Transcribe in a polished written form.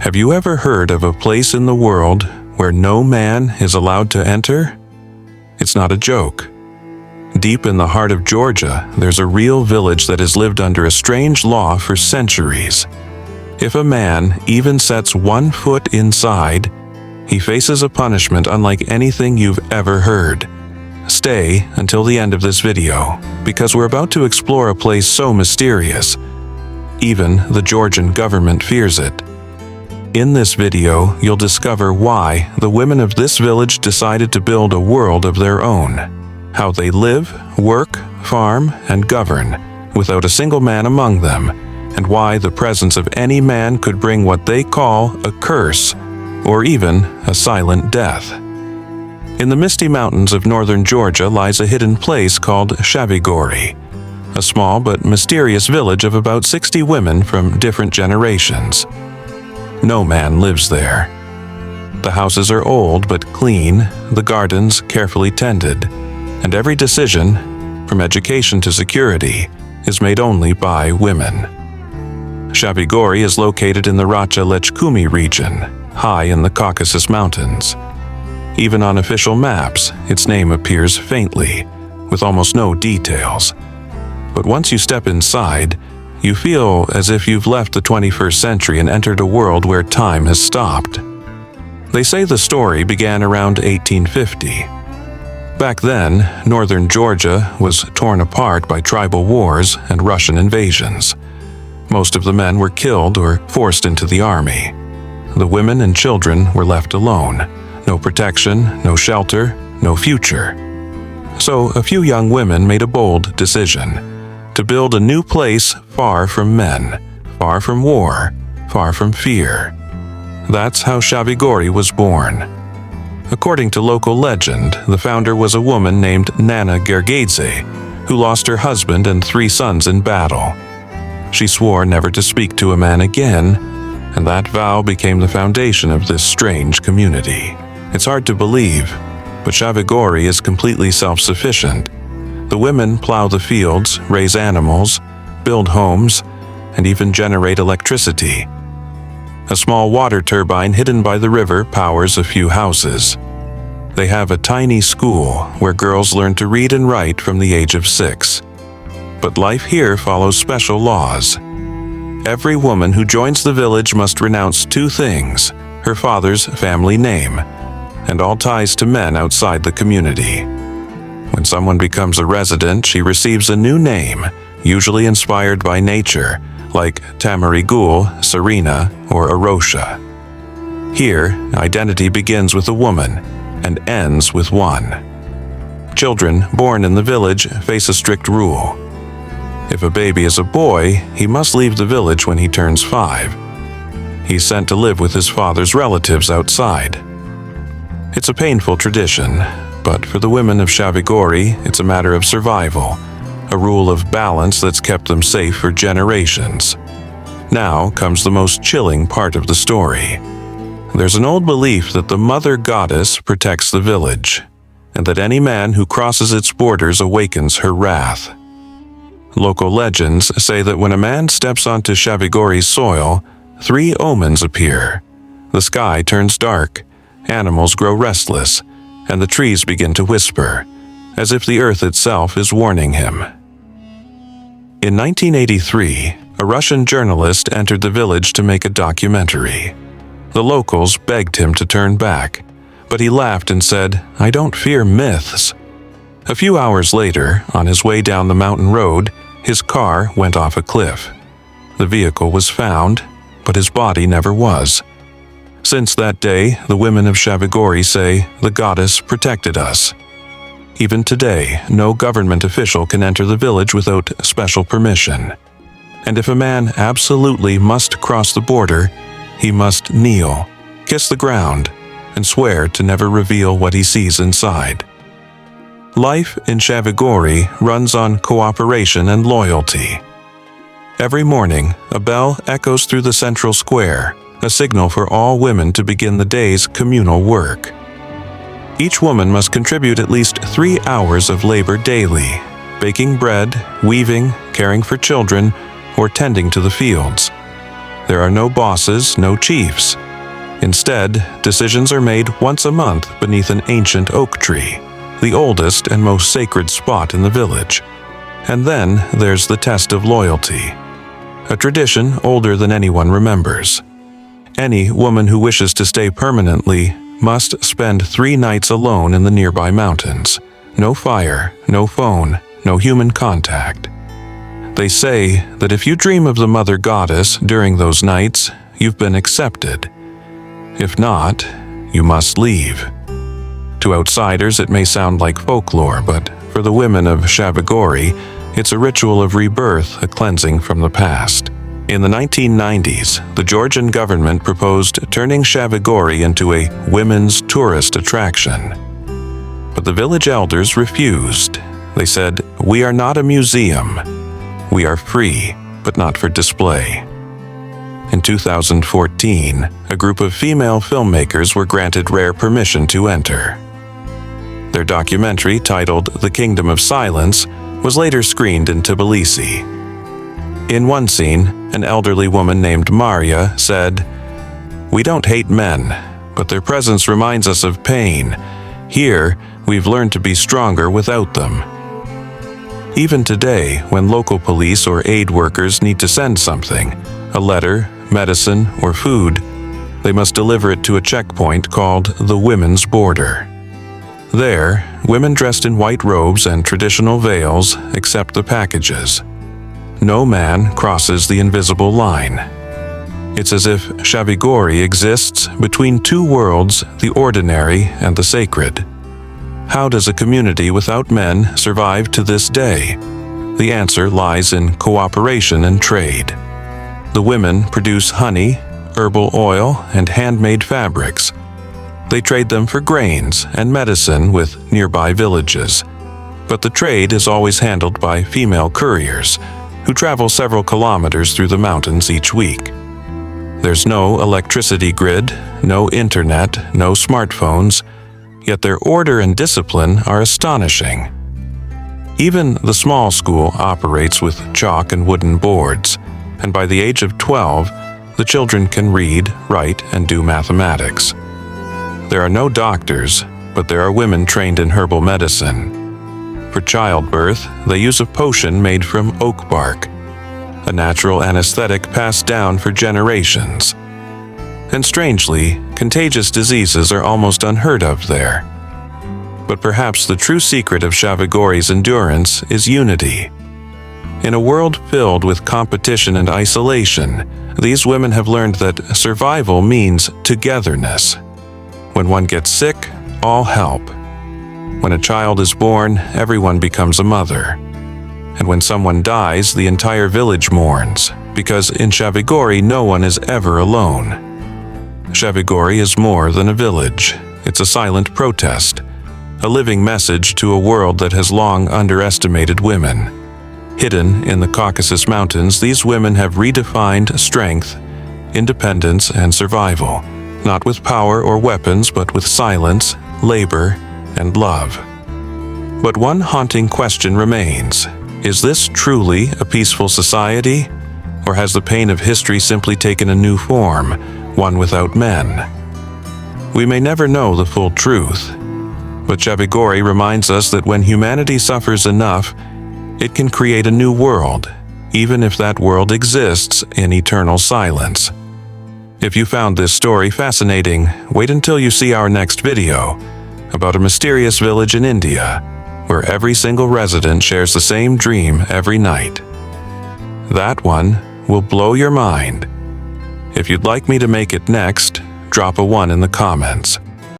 Have you ever heard of a place in the world where no man is allowed to enter? It's not a joke. Deep in the heart of Georgia, there's a real village that has lived under a strange law for centuries. If a man even sets 1 foot inside, he faces a punishment unlike anything you've ever heard. Stay until the end of this video, because we're about to explore a place so mysterious. Even the Georgian government fears it. In this video, you'll discover why the women of this village decided to build a world of their own. How they live, work, farm, and govern, without a single man among them, and why the presence of any man could bring what they call a curse, or even a silent death. In the misty mountains of northern Georgia lies a hidden place called Shavigori, a small but mysterious village of about 60 women from different generations. No man lives there. The houses are old but clean, the gardens carefully tended, and every decision, from education to security, is made only by women. Shavigori is located in the Racha-Lechkumi region, high in the Caucasus Mountains. Even on official maps, its name appears faintly, with almost no details. But once you step inside, you feel as if you've left the 21st century and entered a world where time has stopped. They say the story began around 1850. Back then, northern Georgia was torn apart by tribal wars and Russian invasions. Most of the men were killed or forced into the army. The women and children were left alone. No protection, no shelter, no future. So a few young women made a bold decision to build a new place far from men, far from war, far from fear. That's how Shavigori was born. According to local legend, the founder was a woman named Nana Gergadze, who lost her husband and 3 sons in battle. She swore never to speak to a man again, and that vow became the foundation of this strange community. It's hard to believe, but Shavigori is completely self-sufficient. The women plow the fields, raise animals, build homes, and even generate electricity. A small water turbine hidden by the river powers a few houses. They have a tiny school where girls learn to read and write from the age of 6. But life here follows special laws. Every woman who joins the village must renounce 2 things: her father's family name, and all ties to men outside the community. When someone becomes a resident, she receives a new name, usually inspired by nature, like Tamarigul, Serena, or Arosha. Here, identity begins with a woman and ends with one. Children born in the village face a strict rule. If a baby is a boy, he must leave the village when he turns 5. He's sent to live with his father's relatives outside. It's a painful tradition, but for the women of Shavigori, it's a matter of survival, a rule of balance that's kept them safe for generations. Now comes the most chilling part of the story. There's an old belief that the mother goddess protects the village, and that any man who crosses its borders awakens her wrath. Local legends say that when a man steps onto Shavigori's soil, 3 omens appear. The sky turns dark, animals grow restless, and the trees begin to whisper, as if the earth itself is warning him. In 1983, a Russian journalist entered the village to make a documentary. The locals begged him to turn back, but he laughed and said, "I don't fear myths." A few hours later, on his way down the mountain road, his car went off a cliff. The vehicle was found, but his body never was. Since that day, the women of Shavigori say the goddess protected us. Even today, no government official can enter the village without special permission. And if a man absolutely must cross the border, he must kneel, kiss the ground, and swear to never reveal what he sees inside. Life in Shavigori runs on cooperation and loyalty. Every morning, a bell echoes through the central square, a signal for all women to begin the day's communal work. Each woman must contribute at least 3 hours of labor daily, baking bread, weaving, caring for children, or tending to the fields. There are no bosses, no chiefs. Instead, decisions are made once a month beneath an ancient oak tree, the oldest and most sacred spot in the village. And then there's the test of loyalty, a tradition older than anyone remembers. Any woman who wishes to stay permanently must spend 3 nights alone in the nearby mountains. No fire, no phone, no human contact. They say that if you dream of the Mother Goddess during those nights, you've been accepted. If not, you must leave. To outsiders, it may sound like folklore, but for the women of Shavigori, it's a ritual of rebirth, a cleansing from the past. In the 1990s, the Georgian government proposed turning Shavigori into a women's tourist attraction. But the village elders refused. They said, "We are not a museum. We are free, but not for display." In 2014, a group of female filmmakers were granted rare permission to enter. Their documentary, titled The Kingdom of Silence, was later screened in Tbilisi. In one scene, an elderly woman named Maria said, "We don't hate men, but their presence reminds us of pain. Here, we've learned to be stronger without them." Even today, when local police or aid workers need to send something, a letter, medicine, or food, they must deliver it to a checkpoint called the Women's Border. There, women dressed in white robes and traditional veils accept the packages. No man crosses the invisible line. It's as if Shavigori exists between 2 worlds, the ordinary and the sacred. How does a community without men survive to this day? The answer lies in cooperation and trade. The women produce honey, herbal oil, and handmade fabrics. They trade them for grains and medicine with nearby villages. But the trade is always handled by female couriers, who travel several kilometers through the mountains each week. There's no electricity grid, no internet, no smartphones, yet their order and discipline are astonishing. Even the small school operates with chalk and wooden boards, and by the age of 12, the children can read, write, and do mathematics. There are no doctors, but there are women trained in herbal medicine. For childbirth, they use a potion made from oak bark, a natural anesthetic passed down for generations. And strangely, contagious diseases are almost unheard of there. But perhaps the true secret of Shavigori's endurance is unity. In a world filled with competition and isolation, these women have learned that survival means togetherness. When one gets sick, all help. When a child is born, everyone becomes a mother. And when someone dies, the entire village mourns, because in Shavigori no one is ever alone. Shavigori is more than a village. It's a silent protest, a living message to a world that has long underestimated women. Hidden in the Caucasus Mountains, these women have redefined strength, independence, and survival, not with power or weapons, but with silence, labor, and love. But one haunting question remains. Is this truly a peaceful society? Or has the pain of history simply taken a new form, one without men? We may never know the full truth, but Shavigori reminds us that when humanity suffers enough, it can create a new world, even if that world exists in eternal silence. If you found this story fascinating, wait until you see our next video about a mysterious village in India, where every single resident shares the same dream every night. That one will blow your mind. If you'd like me to make it next, drop a 1 in the comments.